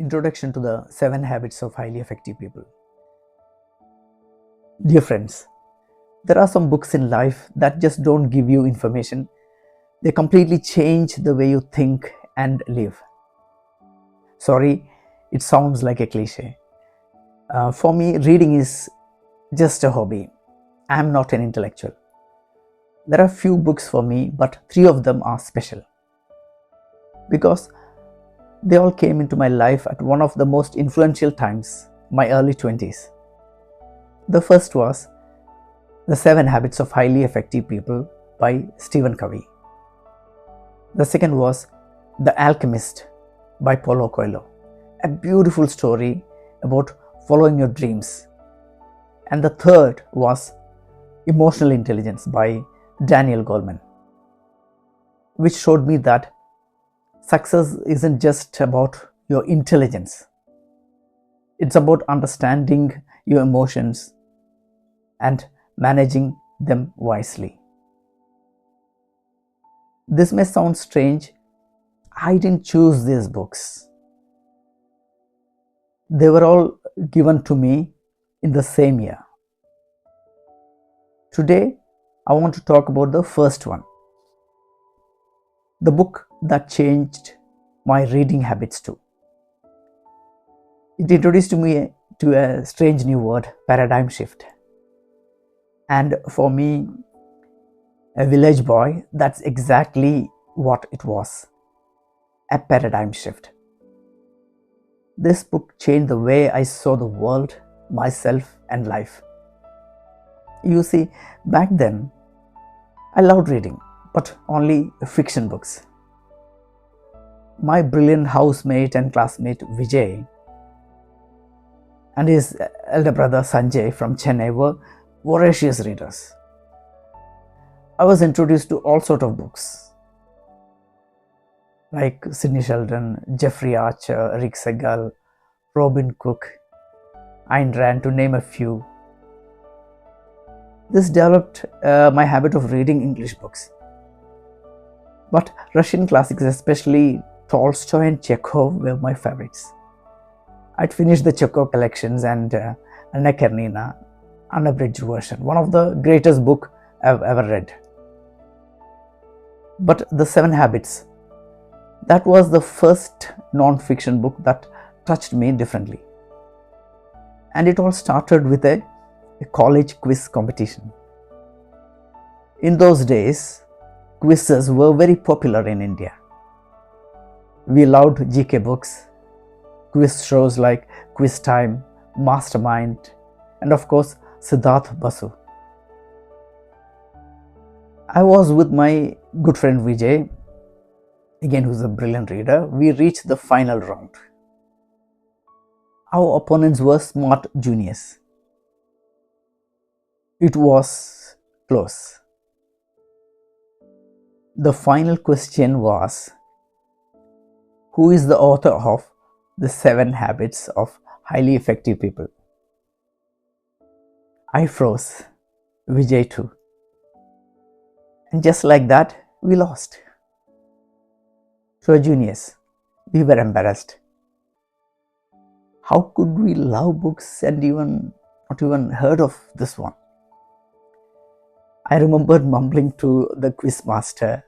Introduction to the 7 Habits of Highly Effective People. Dear friends, there are some books in life that just don't give you information, they completely change the way you think and live. Sorry, it sounds like a cliche. For me, reading is just a hobby. I am not an intellectual. There are few books for me, but 3 of them are special because they all came into my life at one of the most influential times, my early 20s. The first was The 7 Habits of Highly Effective People by Stephen Covey. The second was The Alchemist by Paulo Coelho, a beautiful story about following your dreams. And the third was Emotional Intelligence by Daniel Goleman, which showed me that success isn't just about your intelligence. It's about understanding your emotions and managing them wisely. This may sound strange. I didn't choose these books. They were all given to me in the same year. Today, I want to talk about the first one, the book that changed my reading habits too. It introduced me to a strange new word, paradigm shift. And for me, a village boy, that's exactly what it was, a paradigm shift. This book changed the way I saw the world, myself, and life. You see, back then, I loved reading, but only fiction books. My brilliant housemate and classmate Vijay and his elder brother Sanjay from Chennai were voracious readers. I was introduced to all sorts of books like Sidney Sheldon, Jeffrey Archer, Rick Segal, Robin Cook, Ayn Rand, to name a few. This developed my habit of reading English books. But Russian classics, especially Tolstoy and Chekhov, were my favorites. I'd finished the Chekhov collections and Anna Karenina, unabridged version, one of the greatest books I've ever read. But The 7 Habits, that was the first non-fiction book that touched me differently. And it all started with a college quiz competition. In those days, quizzes were very popular in India. We loved GK books, quiz shows like Quiz Time, Mastermind, and of course, Siddharth Basu. I was with my good friend Vijay, again who's a brilliant reader. We reached the final round. Our opponents were smart juniors. It was close. The final question was, who is the author of The 7 Habits of Highly Effective People? I froze, Vijay too. And just like that, we lost. To our juniors, we were embarrassed. How could we love books and not even heard of this one? I remembered mumbling to the quiz master,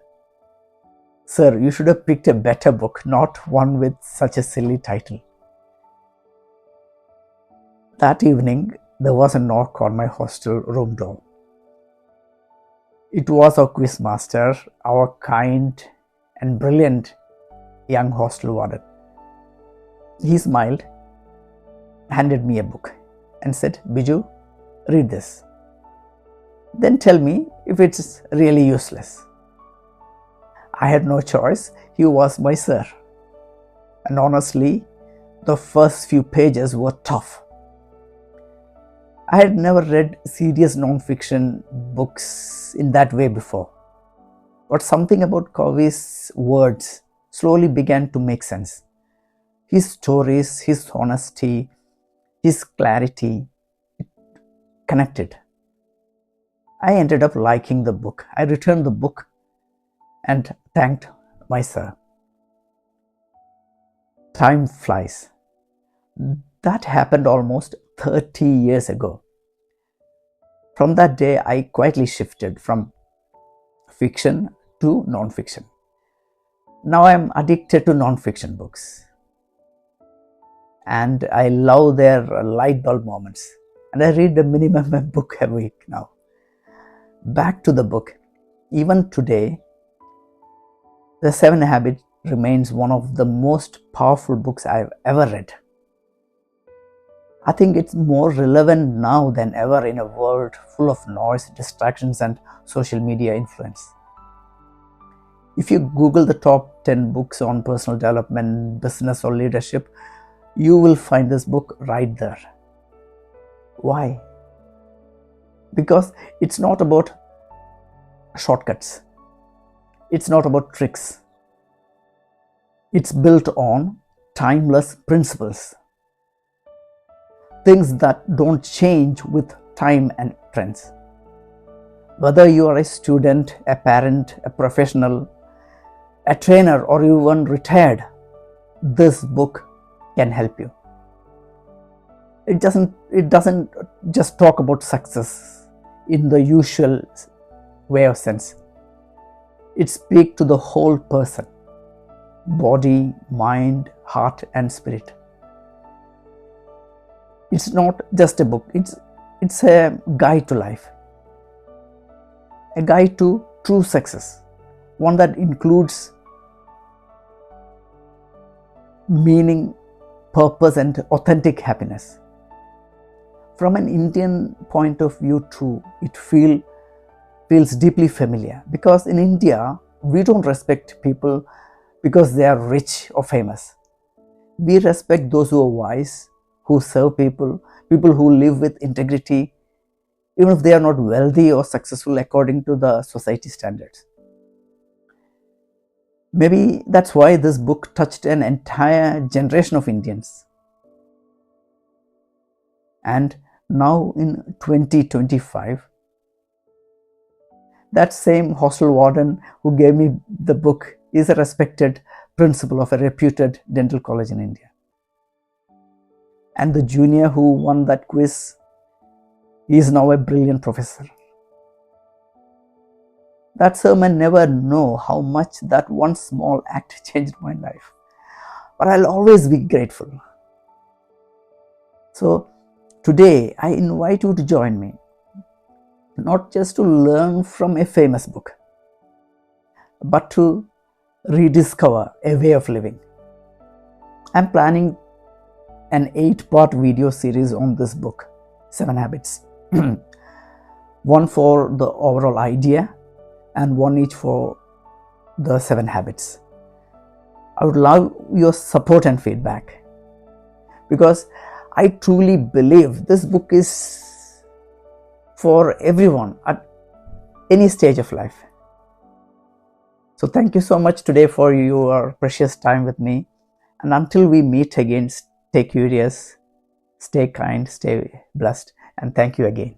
"Sir, you should have picked a better book, not one with such a silly title." That evening, there was a knock on my hostel room door. It was our quiz master, our kind and brilliant young hostel warden. He smiled, handed me a book, and said, "Biju, read this. Then tell me if it's really useless." I had no choice. He was my sir. And honestly, the first few pages were tough. I had never read serious non-fiction books in that way before. But something about Covey's words slowly began to make sense. His stories, his honesty, his clarity, it connected. I ended up liking the book. I returned the book and thanked my sir. Time flies. That happened almost 30 years ago. From that day, I quietly shifted from fiction to non-fiction. Now I'm addicted to non-fiction books, and I love their light bulb moments. And I read a minimum a book a week now. Back to the book. Even today, The Seven Habits remains one of the most powerful books I've ever read. I think it's more relevant now than ever in a world full of noise, distractions, and social media influence. If you Google the top 10 books on personal development, business, or leadership, you will find this book right there. Why? Because it's not about shortcuts. It's not about tricks. It's built on timeless principles. Things that don't change with time and trends. Whether you are a student, a parent, a professional, a trainer, or even retired, this book can help you. It doesn't just talk about success in the usual way of sense. It speaks to the whole person, body, mind, heart, and spirit. It's not just a book, it's a guide to life, a guide to true success, one that includes meaning, purpose, and authentic happiness. From an Indian point of view too, it feels deeply familiar, because in India, we don't respect people because they are rich or famous. We respect those who are wise, who serve people who live with integrity, even if they are not wealthy or successful according to the society standards. Maybe that's why this book touched an entire generation of Indians. And now in 2025, that same hostel warden who gave me the book is a respected principal of a reputed dental college in India. And the junior who won that quiz is now a brilliant professor. That sir may never know how much that one small act changed my life, but I'll always be grateful. So today I invite you to join me, not just to learn from a famous book, but to rediscover a way of living. I'm planning an 8-part video series on this book, 7 Habits. One for the overall idea and one each for the 7 habits. I would love your support and feedback, because I truly believe this book is for everyone at any stage of life. So thank you so much today for your precious time with me. And until we meet again, stay curious, stay kind, stay blessed, and thank you again.